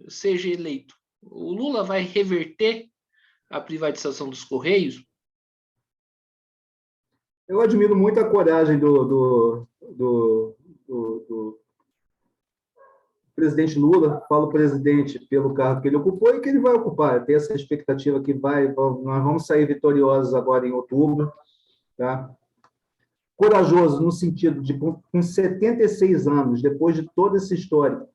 [SPEAKER 1] seja eleito, o Lula vai reverter a privatização dos Correios?
[SPEAKER 2] Eu admiro muito a coragem do presidente Lula, falo presidente pelo cargo que ele ocupou e que ele vai ocupar. Tem essa expectativa que nós vamos sair vitoriosos agora em outubro, tá? Corajoso no sentido de, com 76 anos, depois de toda essa história,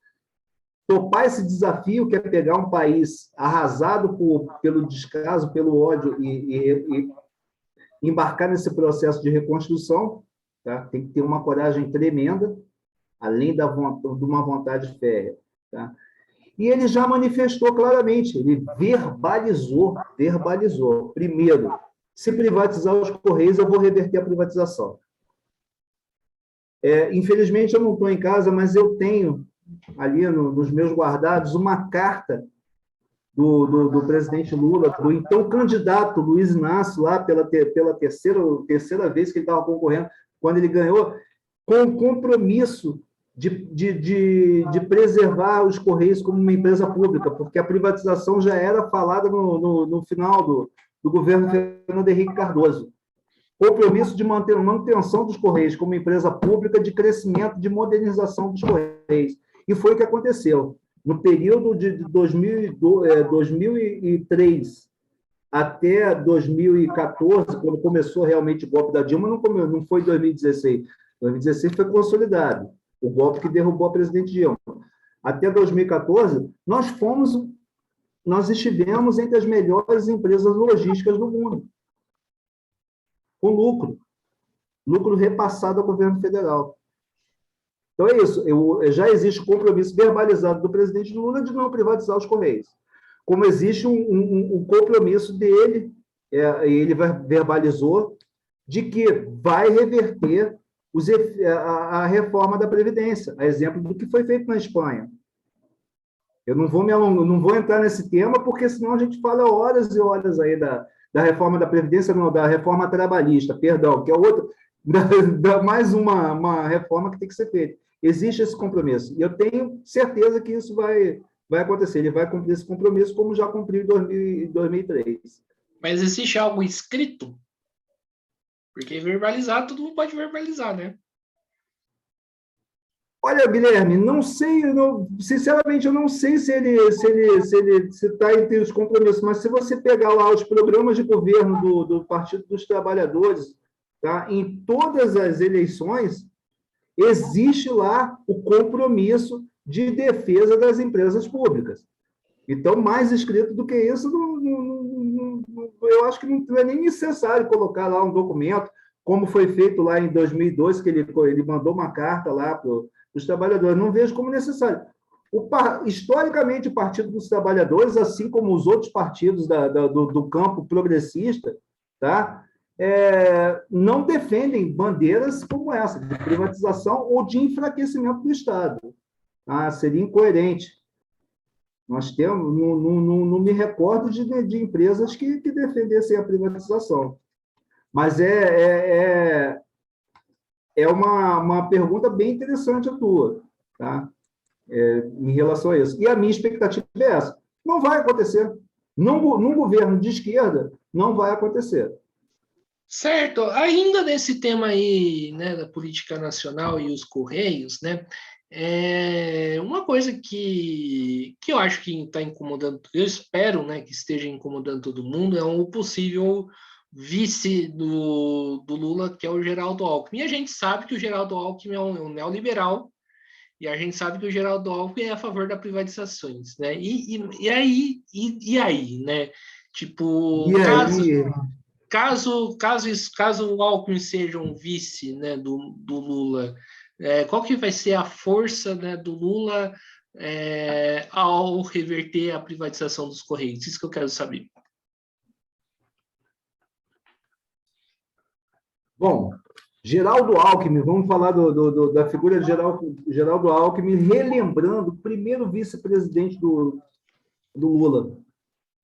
[SPEAKER 2] topar esse desafio que é pegar um país arrasado pelo descaso, pelo ódio e embarcar nesse processo de reconstrução, tá? Tem que ter uma coragem tremenda, além de uma vontade férrea. Tá? E ele já manifestou claramente, ele verbalizou. Primeiro, se privatizar os Correios, eu vou reverter a privatização. Infelizmente, eu não estou em casa, mas eu tenho ali nos meus guardados uma carta do presidente Lula, do então candidato Luiz Inácio, lá pela terceira vez que ele estava concorrendo, quando ele ganhou, com o compromisso de preservar os Correios como uma empresa pública, porque a privatização já era falada no final do governo Fernando Henrique Cardoso. Compromisso de manter a manutenção dos Correios como empresa pública de crescimento, de modernização dos Correios. E foi o que aconteceu. No período de 2003 até 2014, quando começou realmente o golpe da Dilma, não foi 2016. 2016 foi consolidado, o golpe que derrubou a presidente Dilma. Até 2014, nós estivemos entre as melhores empresas logísticas do mundo, com lucro repassado ao governo federal. Então, é isso. Já existe o compromisso verbalizado do presidente Lula de não privatizar os Correios. Como existe um compromisso dele, ele verbalizou, de que vai reverter a reforma da Previdência, a exemplo do que foi feito na Espanha. Eu não vou entrar nesse tema, porque senão a gente fala horas e horas aí da reforma da Previdência, não, da reforma trabalhista, perdão, que é outra, mais uma reforma que tem que ser feita. Existe esse compromisso. E eu tenho certeza que isso vai acontecer. Ele vai cumprir esse compromisso, como já cumpriu em 2003.
[SPEAKER 1] Mas existe algo escrito? Porque verbalizar, todo mundo pode verbalizar, né?
[SPEAKER 2] Olha, Guilherme, não sei, sinceramente, eu não sei se ele está entre os compromissos, mas se você pegar lá os programas de governo do Partido dos Trabalhadores, tá, em todas as eleições, existe lá o compromisso de defesa das empresas públicas. Então, mais escrito do que isso, eu acho que não é nem necessário colocar lá um documento, como foi feito lá em 2002, que ele mandou uma carta lá para os trabalhadores. Não vejo como necessário. Historicamente, o Partido dos Trabalhadores, assim como os outros partidos do campo progressista, tá? Não defendem bandeiras como essa, de privatização ou de enfraquecimento do Estado. Tá? Seria incoerente. Nós temos, não me recordo de empresas que defendessem a privatização. Mas é uma pergunta bem interessante a tua, tá? Em relação a isso. E a minha expectativa é essa. Não vai acontecer. Num governo de esquerda, não vai acontecer.
[SPEAKER 1] Certo. Ainda nesse tema aí, né, da política nacional e os Correios, né, uma coisa que eu acho que está incomodando, eu espero, né, que esteja incomodando todo mundo, é um possível vice do Lula, que é o Geraldo Alckmin. E a gente sabe que o Geraldo Alckmin é um neoliberal, e a gente sabe que o Geraldo Alckmin é a favor das privatizações, né? E aí, né? Tipo,
[SPEAKER 2] E aí,
[SPEAKER 1] caso o Alckmin seja um vice, né, do Lula, qual que vai ser a força, né, do Lula ao reverter a privatização dos Correios? Isso que eu quero saber.
[SPEAKER 2] bom, Geraldo Alckmin, vamos falar da figura de Geraldo Alckmin, relembrando o primeiro vice-presidente do Lula,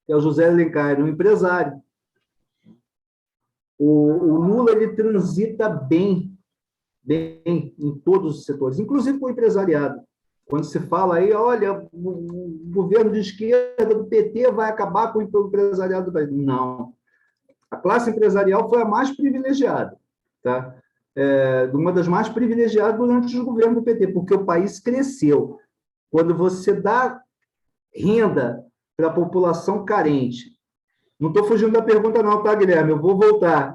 [SPEAKER 2] que é o José Alencar, um empresário. O Lula ele transita bem em todos os setores, inclusive com o empresariado. Quando se fala aí, olha, o governo de esquerda do PT vai acabar com o empresariado do Brasil. Não. A classe empresarial foi a mais privilegiada, tá? Uma das mais privilegiadas durante os governos do PT, porque o país cresceu. Quando você dá renda para a população carente, não estou fugindo da pergunta não, tá, Guilherme? Eu vou voltar.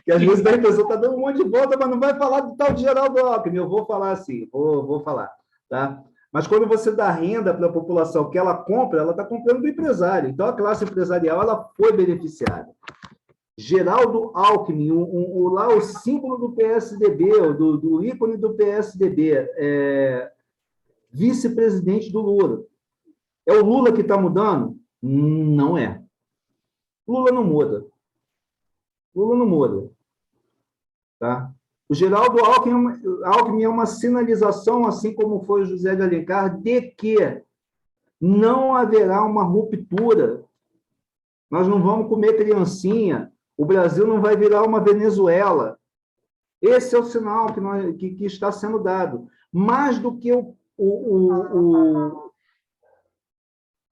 [SPEAKER 2] Que às vezes a pessoa está dando um monte de volta, mas não vai falar do tal de Geraldo Alckmin. Eu vou falar assim, vou falar, tá? Mas quando você dá renda para a população que ela compra, ela está comprando do empresário. Então, a classe empresarial ela foi beneficiada. Geraldo Alckmin, lá o símbolo do PSDB, do ícone do PSDB, vice-presidente do Lula. É o Lula que está mudando? Não é. Lula não muda. Lula não muda. Tá? O Geraldo Alckmin é uma sinalização, assim como foi o José de Alencar, de que não haverá uma ruptura. Nós não vamos comer criancinha. O Brasil não vai virar uma Venezuela. Esse é o sinal que está sendo dado. Mais do que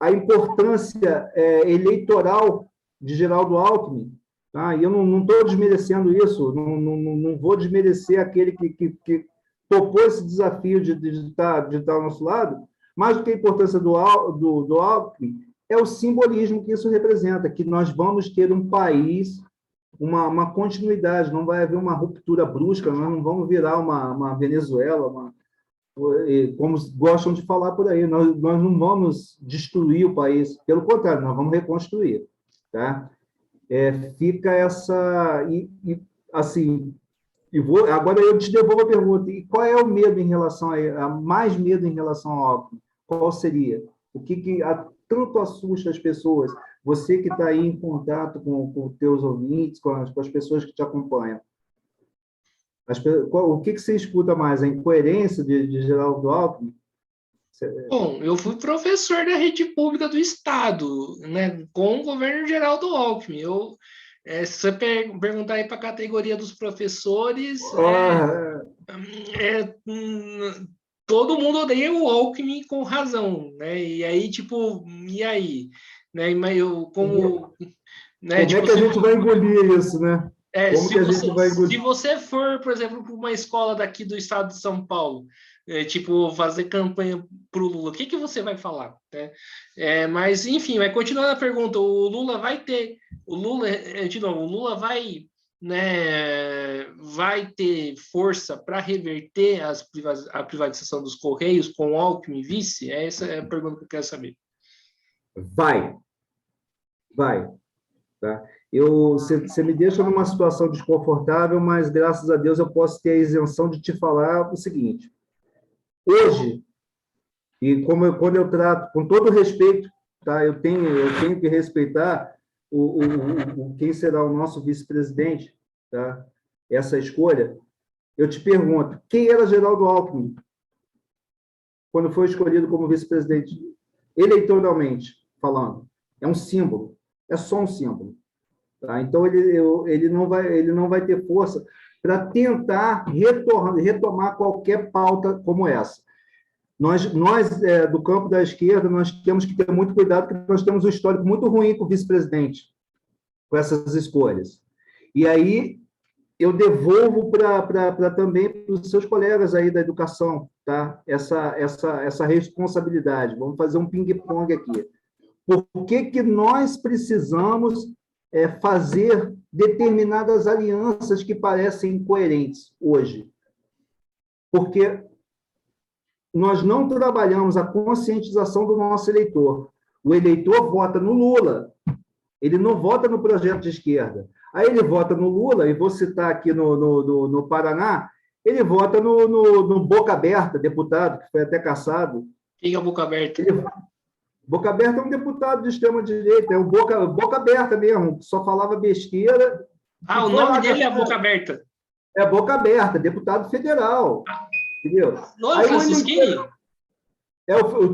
[SPEAKER 2] a importância eleitoral de Geraldo Alckmin, tá? E eu não estou desmerecendo isso, não vou desmerecer aquele que topou esse desafio de estar ao nosso lado, mais do que a importância do Alckmin, é o simbolismo que isso representa, que nós vamos ter um país, uma continuidade, não vai haver uma ruptura brusca, nós não vamos virar uma Venezuela, como gostam de falar por aí, nós não vamos destruir o país, pelo contrário, nós vamos reconstruir. Tá? Fica essa... assim, agora eu te devolvo a pergunta, e qual é o medo em relação a mais medo em relação ao Alckmin? Qual seria? O que tanto assusta as pessoas? Você que está aí em contato com os teus ouvintes, com as pessoas que te acompanham. O que você escuta mais? A incoerência de Geraldo Alckmin?
[SPEAKER 1] Bom, eu fui professor da rede pública do Estado, né, com o governo geral do Alckmin. Se você perguntar aí para a categoria dos professores,
[SPEAKER 2] Ah,
[SPEAKER 1] é, hum, todo mundo odeia o Alckmin com razão, né? E aí, tipo, e aí? Né? Mas eu, como, né,
[SPEAKER 2] como é
[SPEAKER 1] tipo,
[SPEAKER 2] que a gente vai engolir isso, né? Como que a gente vai
[SPEAKER 1] se
[SPEAKER 2] engolir?
[SPEAKER 1] você for, por exemplo, para uma escola daqui do estado de São Paulo, tipo, fazer campanha para o Lula, o que você vai falar? Né? Mas, enfim, vai continuar a pergunta. O Lula vai ter. O Lula, de novo, o Lula vai, né, vai ter força para reverter a privatização dos Correios com o Alckmin vice? Essa é a pergunta que eu quero saber.
[SPEAKER 2] Vai, vai. Tá? Você me deixa numa situação desconfortável, mas graças a Deus eu posso ter a isenção de te falar o seguinte: hoje, e quando eu trato, com todo respeito, tá? Eu tenho que respeitar quem será o nosso vice-presidente, tá? Essa escolha. Eu te pergunto, quem era Geraldo Alckmin quando foi escolhido como vice-presidente, eleitoralmente falando? É um símbolo, é só um símbolo. Tá? Então, ele não vai ter força para tentar retomar qualquer pauta como essa. Nós do campo da esquerda, nós temos que ter muito cuidado, porque nós temos um histórico muito ruim com o vice-presidente, com essas escolhas. E aí, eu devolvo também para os seus colegas aí da educação, tá? Essa responsabilidade. Vamos fazer um ping-pong aqui. Por que nós precisamos fazer determinadas alianças que parecem incoerentes hoje? Porque nós não trabalhamos a conscientização do nosso eleitor. O eleitor vota no Lula, ele não vota no projeto de esquerda. Aí ele vota no Lula, e vou citar aqui no Paraná, ele vota no Boca Aberta, deputado, que foi até cassado.
[SPEAKER 1] Quem é a boca aberta?
[SPEAKER 2] Boca Aberta é um deputado de extrema-direita, é o Boca Aberta mesmo, só falava besteira.
[SPEAKER 1] O nome dele é a boca aberta.
[SPEAKER 2] É Boca Aberta, deputado federal. Entendeu?
[SPEAKER 1] Não é o Francisquini?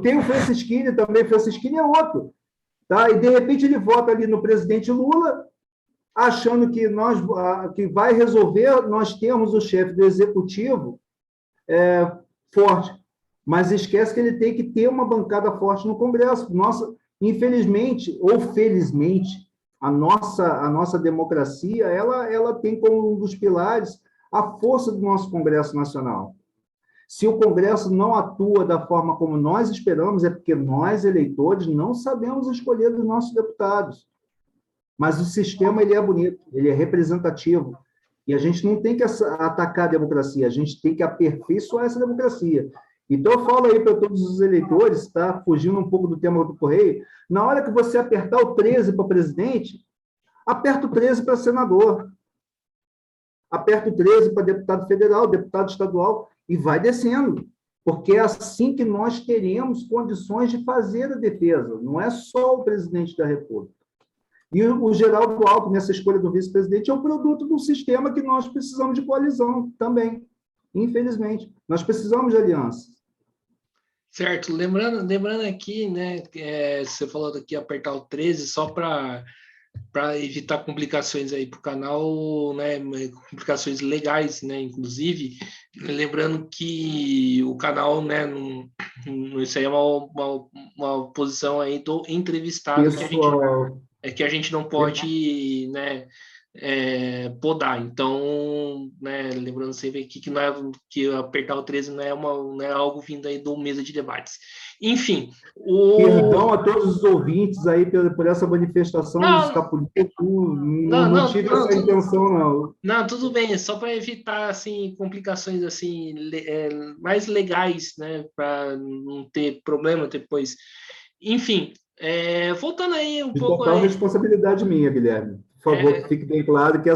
[SPEAKER 2] Tem o Francisquini também, Francisquini é outro. Tá? E, de repente, ele vota ali no presidente Lula, achando que vai resolver, nós temos o chefe do executivo forte, mas esquece que ele tem que ter uma bancada forte no Congresso. Infelizmente, ou felizmente, a nossa democracia, ela tem como um dos pilares a força do nosso Congresso Nacional. Se o Congresso não atua da forma como nós esperamos, é porque nós, eleitores, não sabemos escolher os nossos deputados. Mas o sistema ele é bonito, ele é representativo. E a gente não tem que atacar a democracia, a gente tem que aperfeiçoar essa democracia. Então, eu falo aí para todos os eleitores, tá? Fugindo um pouco do tema do Correio, na hora que você apertar o 13 para presidente, aperta o 13 para senador. Aperta o 13 para deputado federal, deputado estadual, e vai descendo. Porque é assim que nós teremos condições de fazer a defesa. Não é só o presidente da República. E o Geraldo Alckmin, nessa escolha do vice-presidente, é o produto do sistema que nós precisamos de coalizão também. Infelizmente. Nós precisamos de alianças.
[SPEAKER 1] Certo. Lembrando aqui, né, você falou aqui apertar o 13 só para evitar complicações aí para o canal, né, complicações legais, né, inclusive, lembrando que o canal, né, isso aí é uma posição aí do entrevistado que a gente não pode, né, podar. Então, né, lembrando sempre aqui que, não é, que apertar o 13 não é algo vindo aí do mesa de debates. Enfim,
[SPEAKER 2] Perdão a todos os ouvintes aí por essa manifestação escapulindo. Não tive essa intenção, não.
[SPEAKER 1] Não, tudo bem, só para evitar assim complicações assim mais legais, né, para não ter problema depois. Enfim, voltando aí um
[SPEAKER 2] de
[SPEAKER 1] pouco
[SPEAKER 2] total
[SPEAKER 1] aí.
[SPEAKER 2] Responsabilidade minha, Guilherme. Por favor, que fique bem claro que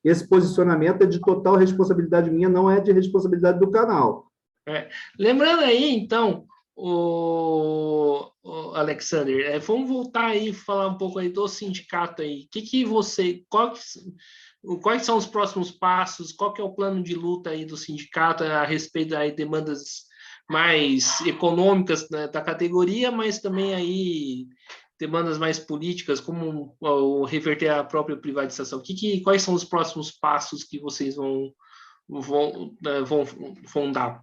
[SPEAKER 2] esse posicionamento é de total responsabilidade minha, não é de responsabilidade do canal.
[SPEAKER 1] Lembrando aí, então, o Alexander, vamos voltar aí falar um pouco aí do sindicato aí. Quais são os próximos passos? Qual que é o plano de luta aí do sindicato a respeito das demandas mais econômicas, né, da categoria, mas também aí demandas mais políticas, como o reverter a própria privatização. Quais são os próximos passos que vocês vão dar?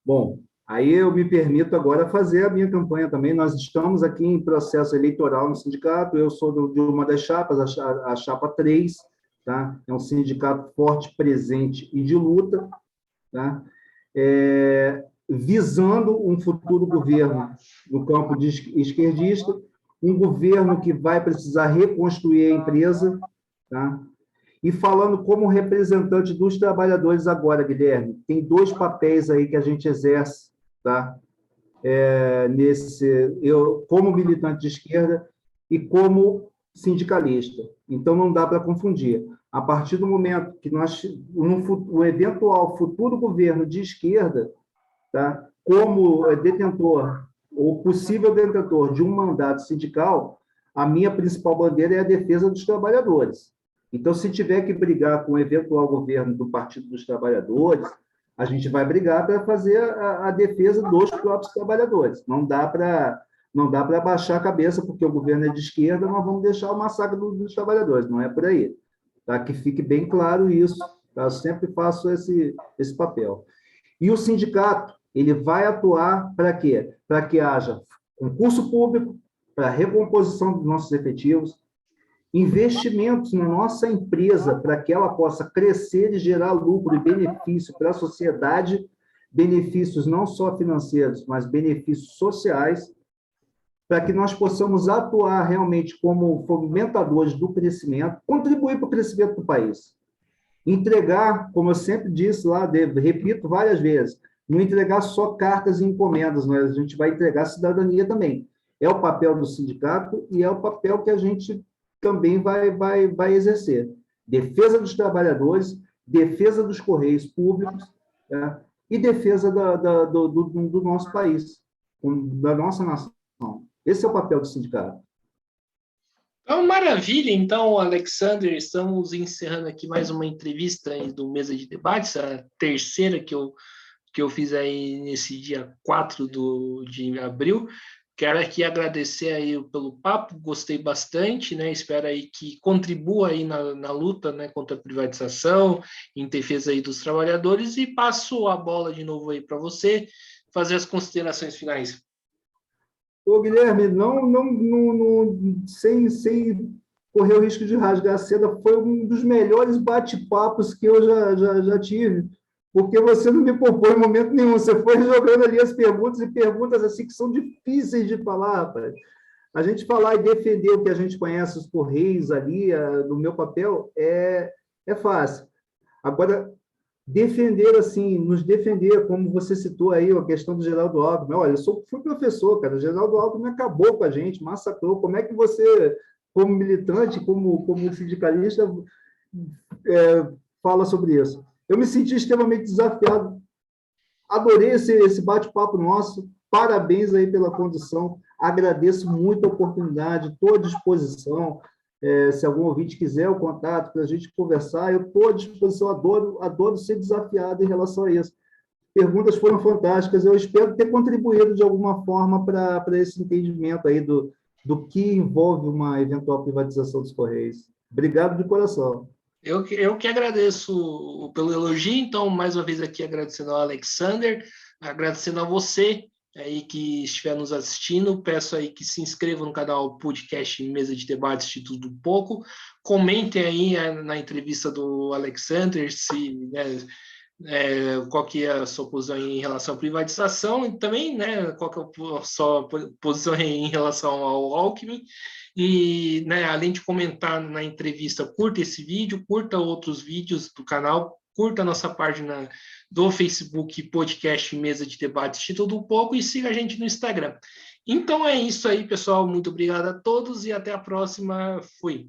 [SPEAKER 2] Bom, aí eu me permito agora fazer a minha campanha também. Nós estamos aqui em processo eleitoral no sindicato, eu sou de uma das chapas, a chapa 3, tá? É um sindicato forte, presente e de luta, tá? Visando um futuro governo no campo de esquerdista, um governo que vai precisar reconstruir a empresa, tá? E falando como representante dos trabalhadores agora, Guilherme, tem 2 papéis aí que a gente exerce, tá? Eu, como militante de esquerda e como sindicalista. Então, não dá para confundir. A partir do momento que o eventual futuro governo de esquerda, tá? Como detentor ou possível detentor de um mandato sindical, a minha principal bandeira é a defesa dos trabalhadores. Então, se tiver que brigar com o eventual governo do Partido dos Trabalhadores, a gente vai brigar para fazer a defesa dos próprios trabalhadores. Não dá para baixar a cabeça porque o governo é de esquerda, nós vamos deixar o massacre dos trabalhadores. Não é por aí. Tá? Que fique bem claro isso. Tá? Eu sempre faço esse papel. E o sindicato, ele vai atuar para quê? Para que haja concurso público, para a recomposição dos nossos efetivos, investimentos na nossa empresa para que ela possa crescer e gerar lucro e benefício para a sociedade, benefícios não só financeiros, mas benefícios sociais, para que nós possamos atuar realmente como fomentadores do crescimento, contribuir para o crescimento do país. Entregar, como eu sempre disse lá, repito várias vezes, não entregar só cartas e encomendas, mas a gente vai entregar cidadania também. É o papel do sindicato e é o papel que a gente também vai exercer. Defesa dos trabalhadores, defesa dos correios públicos, tá? E defesa do nosso país, da nossa nação. Esse é o papel do sindicato.
[SPEAKER 1] Então, maravilha. Então, Alexander, estamos encerrando aqui mais uma entrevista aí do Mesa de Debates, a terceira que eu fiz aí nesse dia 4 de abril. Quero aqui agradecer aí pelo papo, gostei bastante, né? Espero aí que contribua aí na luta, né, contra a privatização, em defesa aí dos trabalhadores, e passo a bola de novo aí para você fazer as considerações finais.
[SPEAKER 2] Ô, Guilherme, sem correr o risco de rasgar a seda, foi um dos melhores bate-papos que eu já tive, porque você não me poupou em momento nenhum, você foi jogando ali as perguntas, e perguntas assim que são difíceis de falar, rapaz. A gente falar e defender o que a gente conhece, os Correios ali, no meu papel, é fácil. Agora, defender, assim, nos defender, como você citou aí, a questão do Geraldo Alckmin. Olha, eu fui professor, cara, o Geraldo Alckmin acabou com a gente, massacrou. Como é que você, como militante, como sindicalista, fala sobre isso? Eu me senti extremamente desafiado. Adorei esse bate-papo nosso. Parabéns aí pela condição. Agradeço muito a oportunidade, estou à disposição. Se algum ouvinte quiser o contato para a gente conversar, eu estou à disposição, adoro ser desafiado em relação a isso. Perguntas foram fantásticas, eu espero ter contribuído de alguma forma para esse entendimento aí do que envolve uma eventual privatização dos Correios. Obrigado de coração.
[SPEAKER 1] Eu que agradeço pelo elogio, então, mais uma vez aqui agradecendo ao Alexander, agradecendo a você aí que estiver nos assistindo, peço aí que se inscrevam no canal podcast Mesa de Debates Instituto do Pouco, comentem aí na entrevista do Alexander se, né, qual que é a sua posição em relação à privatização e também, né, qual que é a sua posição em relação ao Alckmin. E, né, além de comentar na entrevista, curta esse vídeo, curta outros vídeos do canal, curta a nossa página do Facebook Podcast Mesa de Debates Instituto do Pouco e siga a gente no Instagram. Então é isso aí, pessoal. Muito obrigado a todos e até a próxima. Fui.